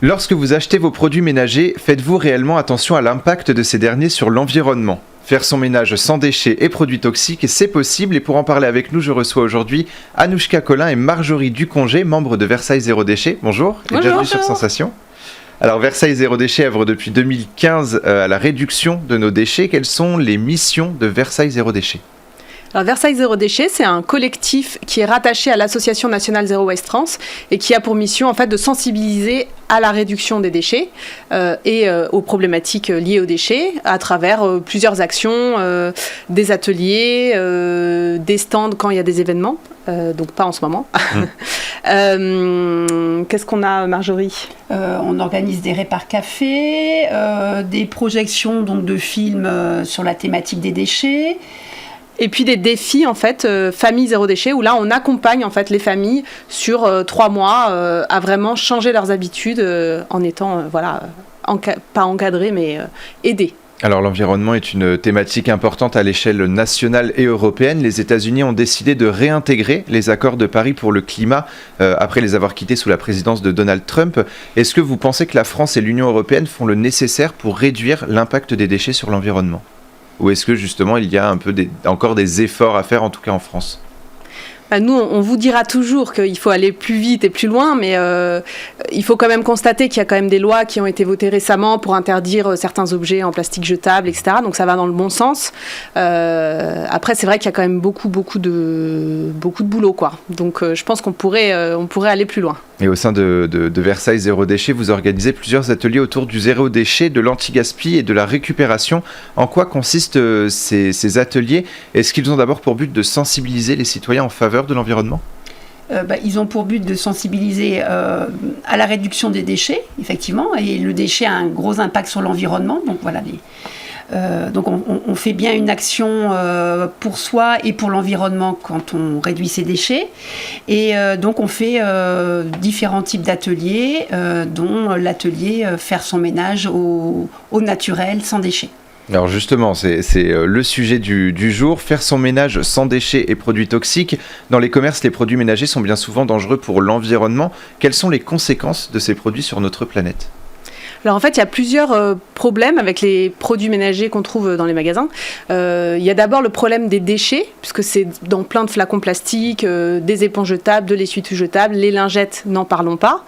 Lorsque vous achetez vos produits ménagers, faites-vous réellement attention à l'impact de ces derniers sur l'environnement ? Faire son ménage sans déchets et produits toxiques, c'est possible, et pour en parler avec nous, je reçois aujourd'hui Anouchka Collin et Marjorie Ducongé, membres de Versailles Zéro Déchet. Bonjour et bienvenue sur Sensation. Alors Versailles Zéro Déchet œuvre depuis 2015 à la réduction de nos déchets. Quelles sont les missions de Versailles Zéro Déchet ? Alors Versailles Zéro Déchet, c'est un collectif qui est rattaché à l'Association nationale Zero Waste France et qui a pour mission en fait de sensibiliser à la réduction des déchets et aux problématiques liées aux déchets à travers plusieurs actions, des ateliers, des stands quand il y a des événements, donc pas en ce moment. Qu'est-ce qu'on a, Marjorie ? On organise des répars cafés, des projections donc, de films sur la thématique des déchets. Et puis des défis en fait, famille zéro déchet, où là on accompagne en fait les familles sur 3 mois à vraiment changer leurs habitudes en étant pas encadrées mais aidées. Alors l'environnement est une thématique importante à l'échelle nationale et européenne. Les États-Unis ont décidé de réintégrer les accords de Paris pour le climat après les avoir quittés sous la présidence de Donald Trump. Est-ce que vous pensez que la France et l'Union européenne font le nécessaire pour réduire l'impact des déchets sur l'environnement ? Ou est-ce que justement il y a encore des efforts à faire, en tout cas en France ? Nous, on vous dira toujours qu'il faut aller plus vite et plus loin, mais il faut quand même constater qu'il y a quand même des lois qui ont été votées récemment pour interdire certains objets en plastique jetable, etc. Donc ça va dans le bon sens. Après, c'est vrai qu'il y a quand même beaucoup de boulot, quoi. Donc je pense qu'on pourrait aller plus loin. Et au sein de Versailles Zéro Déchet, vous organisez plusieurs ateliers autour du zéro déchet, de l'anti-gaspi et de la récupération. En quoi consistent ces ateliers ? Est-ce qu'ils ont d'abord pour but de sensibiliser les citoyens en faveur de l'environnement ? Ils ont pour but de sensibiliser à la réduction des déchets, effectivement, et le déchet a un gros impact sur l'environnement. Donc voilà, donc on fait bien une action pour soi et pour l'environnement quand on réduit ses déchets. Et donc on fait différents types d'ateliers, dont l'atelier faire son ménage au naturel, sans déchets. Alors justement, c'est le sujet du jour, faire son ménage sans déchets et produits toxiques. Dans les commerces, les produits ménagers sont bien souvent dangereux pour l'environnement. Quelles sont les conséquences de ces produits sur notre planète ? Alors en fait, il y a plusieurs problèmes avec les produits ménagers qu'on trouve dans les magasins. Il y a d'abord le problème des déchets, puisque c'est dans plein de flacons plastiques, des éponges jetables, de l'essuie-tout jetable, les lingettes, n'en parlons pas.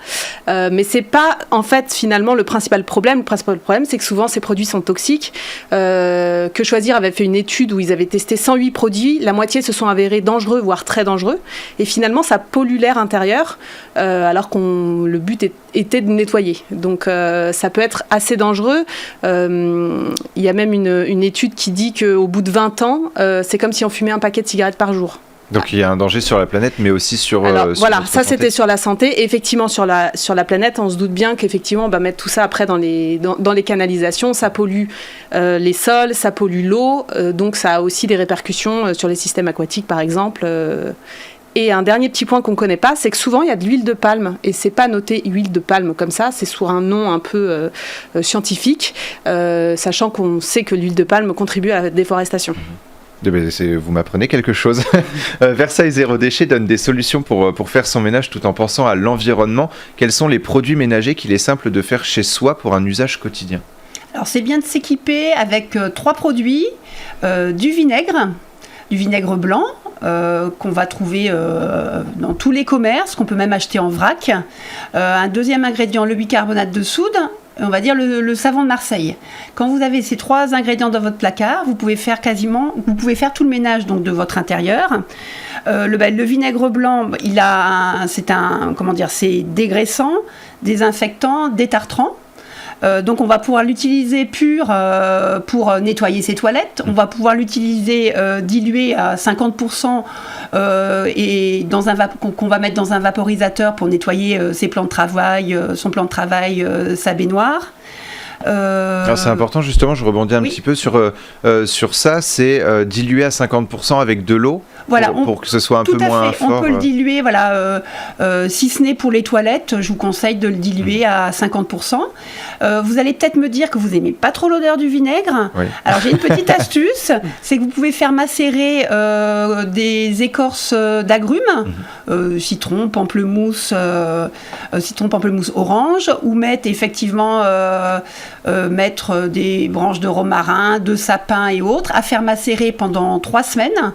Mais c'est pas en fait finalement le principal problème. Le principal problème, c'est que souvent ces produits sont toxiques. Que Choisir avait fait une étude où ils avaient testé 108 produits, la moitié se sont avérés dangereux, voire très dangereux. Et finalement, ça pollue l'air intérieur, alors le but était de nettoyer. Donc ça peut être assez dangereux. Il y a même une étude qui dit qu'au bout de 20 ans, c'est comme si on fumait un paquet de cigarettes par jour. Donc il y a un danger sur la planète, mais aussi sur Alors, voilà, ça santé. c'était sur la santé. Et effectivement, sur la planète, on se doute bien qu'effectivement, mettre tout ça après dans les canalisations, ça pollue les sols, ça pollue l'eau. Donc ça a aussi des répercussions sur les systèmes aquatiques, par exemple. Et un dernier petit point qu'on ne connaît pas, c'est que souvent il y a de l'huile de palme, et c'est pas noté huile de palme comme ça, c'est sous un nom un peu scientifique, sachant qu'on sait que l'huile de palme contribue à la déforestation. Vous m'apprenez quelque chose. Versailles Zéro Déchet donne des solutions pour faire son ménage tout en pensant à l'environnement. Quels sont les produits ménagers qu'il est simple de faire chez soi pour un usage quotidien ? Alors c'est bien de s'équiper avec 3 produits, du vinaigre blanc, qu'on va trouver dans tous les commerces, qu'on peut même acheter en vrac. Un deuxième ingrédient, le bicarbonate de soude, on va dire le savon de Marseille. Quand vous avez ces 3 ingrédients dans votre placard, vous pouvez faire tout le ménage donc, de votre intérieur. Le vinaigre blanc, c'est dégraissant, désinfectant, détartrant. Donc on va pouvoir l'utiliser pur pour nettoyer ses toilettes. On va pouvoir l'utiliser dilué à 50% et qu'on va mettre dans un vaporisateur pour nettoyer ses plans de travail, son plan de travail, sa baignoire. Alors c'est important justement, je rebondis un petit peu sur ça, c'est dilué à 50% avec de l'eau. Voilà, pour que ce soit un peu tout à moins fait. fort. On peut le diluer, voilà, si ce n'est pour les toilettes, je vous conseille de le diluer à 50%. Vous allez peut-être me dire que vous n'aimez pas trop l'odeur du vinaigre. Oui. Alors j'ai une petite astuce, c'est que vous pouvez faire macérer des écorces d'agrumes, citron, pamplemousse orange, ou mettre effectivement mettre des branches de romarin, de sapin et autres, à faire macérer pendant 3 semaines.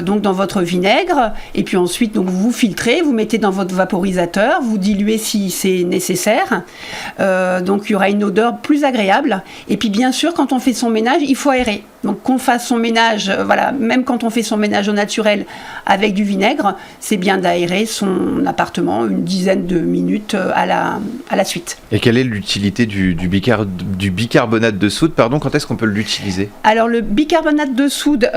Donc dans votre vinaigre, et puis ensuite donc vous filtrez, vous mettez dans votre vaporisateur, vous diluez si c'est nécessaire, donc il y aura une odeur plus agréable. Et puis bien sûr, quand on fait son ménage, il faut aérer. Donc qu'on fasse son ménage, voilà, même quand on fait son ménage au naturel avec du vinaigre, c'est bien d'aérer son appartement une dizaine de minutes à la suite. Et quelle est l'utilité du bicarbonate de soude, pardon, quand est-ce qu'on peut l'utiliser? Alors le bicarbonate de soude,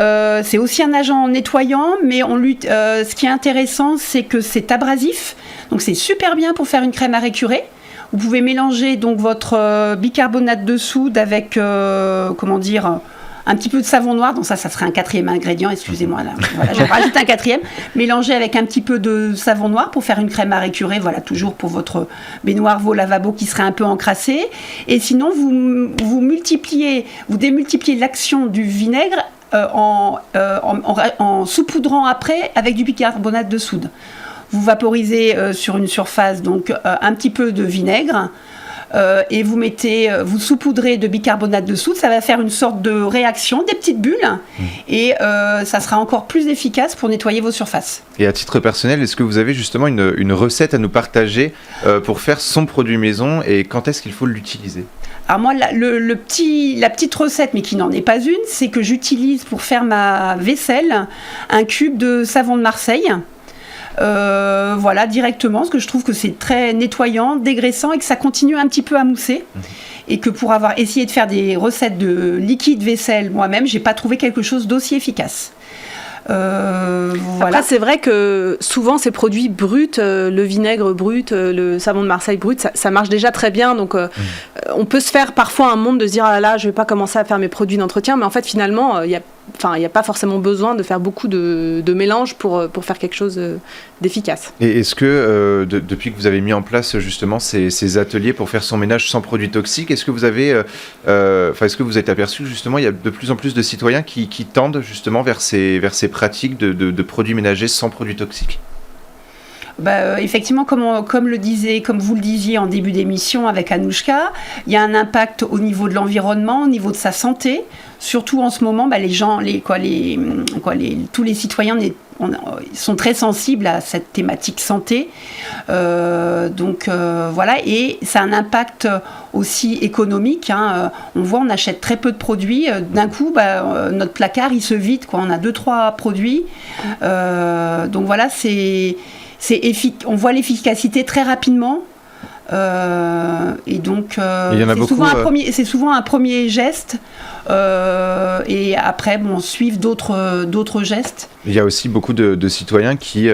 c'est aussi un agent nettoyant, mais ce qui est intéressant, c'est que c'est abrasif, donc c'est super bien pour faire une crème à récurer. Vous pouvez mélanger donc votre bicarbonate de soude avec, un petit peu de savon noir, donc ça serait un 4e ingrédient, excusez-moi, là, voilà, je rajoute un 4e, mélangé avec un petit peu de savon noir pour faire une crème à récurer, voilà, toujours pour votre baignoire, vos lavabos qui seraient un peu encrassés. Et sinon, vous démultipliez l'action du vinaigre en saupoudrant après avec du bicarbonate de soude. Vous vaporisez sur une surface donc un petit peu de vinaigre et vous saupoudrez de bicarbonate de soude. Ça va faire une sorte de réaction, des petites bulles, et ça sera encore plus efficace pour nettoyer vos surfaces. Et à titre personnel, est-ce que vous avez justement une recette à nous partager pour faire son produit maison, et quand est-ce qu'il faut l'utiliser? Alors moi, la petite recette, mais qui n'en est pas une, c'est que j'utilise pour faire ma vaisselle un cube de savon de Marseille. Voilà, directement, parce que je trouve que c'est très nettoyant, dégraissant, et que ça continue un petit peu à mousser. Et que pour avoir essayé de faire des recettes de liquide vaisselle moi-même, j'ai pas trouvé quelque chose d'aussi efficace. Voilà. Après, c'est vrai que souvent ces produits bruts, le vinaigre brut, le savon de Marseille brut, ça marche déjà très bien. Donc on peut se faire parfois un monde de se dire ah là, je vais pas commencer à faire mes produits d'entretien, mais en fait finalement il n'y a pas forcément besoin de faire beaucoup de mélange pour faire quelque chose d'efficace. Et est-ce que, depuis que vous avez mis en place justement ces ateliers pour faire son ménage sans produits toxiques, est-ce que vous êtes aperçu que justement il y a de plus en plus de citoyens qui tendent justement vers ces pratiques de produits ménagers sans produits toxiques? Effectivement, comme vous le disiez en début d'émission avec Anouchka, il y a un impact au niveau de l'environnement, au niveau de sa santé. Surtout en ce moment, tous les citoyens sont très sensibles à cette thématique santé. Voilà, et ça a un impact aussi économique. On voit, on achète très peu de produits. D'un coup, notre placard, il se vide. On a 2-3 produits. Donc voilà, on voit l'efficacité très rapidement. Et donc c'est souvent un premier geste, et après suivent d'autres gestes. Il y a aussi beaucoup de citoyens qui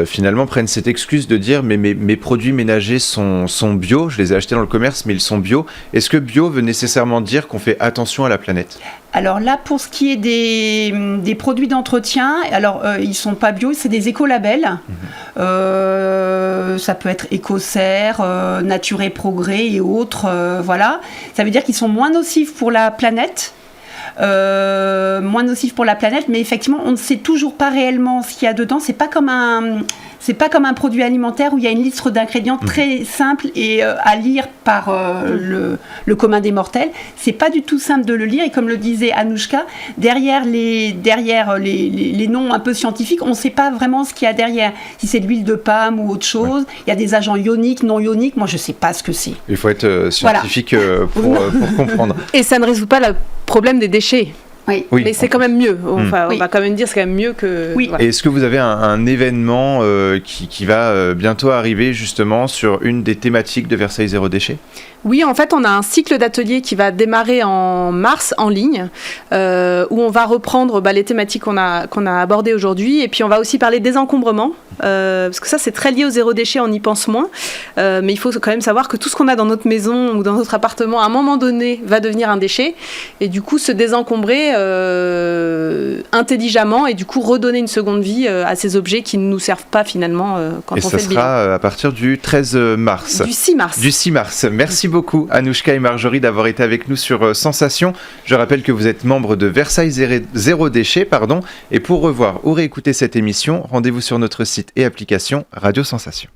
finalement prennent cette excuse de dire mais mes produits ménagers sont bio, je les ai achetés dans le commerce mais ils sont bio. Est-ce que bio veut nécessairement dire qu'on fait attention à la planète? Alors là, pour ce qui est des produits d'entretien, alors ils sont pas bio, c'est des écolabels. Ça peut être Écocert, Nature et Progrès et autres. Voilà. Ça veut dire qu'ils sont moins nocifs pour la planète. Mais effectivement, on ne sait toujours pas réellement ce qu'il y a dedans. C'est pas comme un produit alimentaire où il y a une liste d'ingrédients très simple et à lire par le commun des mortels. C'est pas du tout simple de le lire, et comme le disait Anouchka, derrière les noms un peu scientifiques, on ne sait pas vraiment ce qu'il y a derrière. Si c'est de l'huile de palme ou autre chose, il y a des agents ioniques, non ioniques. Moi, je sais pas ce que c'est. Il faut être scientifique pour comprendre. Et ça ne résout pas le problème des déchets. Oui. Mais c'est quand même mieux. On va quand même dire c'est quand même mieux que... Oui. Voilà. Et est-ce que vous avez un événement qui va bientôt arriver justement sur une des thématiques de Versailles Zéro Déchet? Oui, en fait, on a un cycle d'ateliers qui va démarrer en mars en ligne, où on va reprendre les thématiques qu'on a abordées aujourd'hui, et puis on va aussi parler des encombrements, parce que ça, c'est très lié au zéro déchet, on y pense moins, mais il faut quand même savoir que tout ce qu'on a dans notre maison ou dans notre appartement, à un moment donné, va devenir un déchet, et du coup, se désencombrer, intelligemment et du coup redonner une seconde vie à ces objets qui ne nous servent pas finalement quand on fait le bilan. Et ça sera à partir du 13 mars. Du 6 mars. Du 6 mars. Merci beaucoup Anouchka et Marjorie d'avoir été avec nous sur Sensation. Je rappelle que vous êtes membre de Versailles Zéro Déchet, et pour revoir ou réécouter cette émission, rendez-vous sur notre site et application Radio Sensation.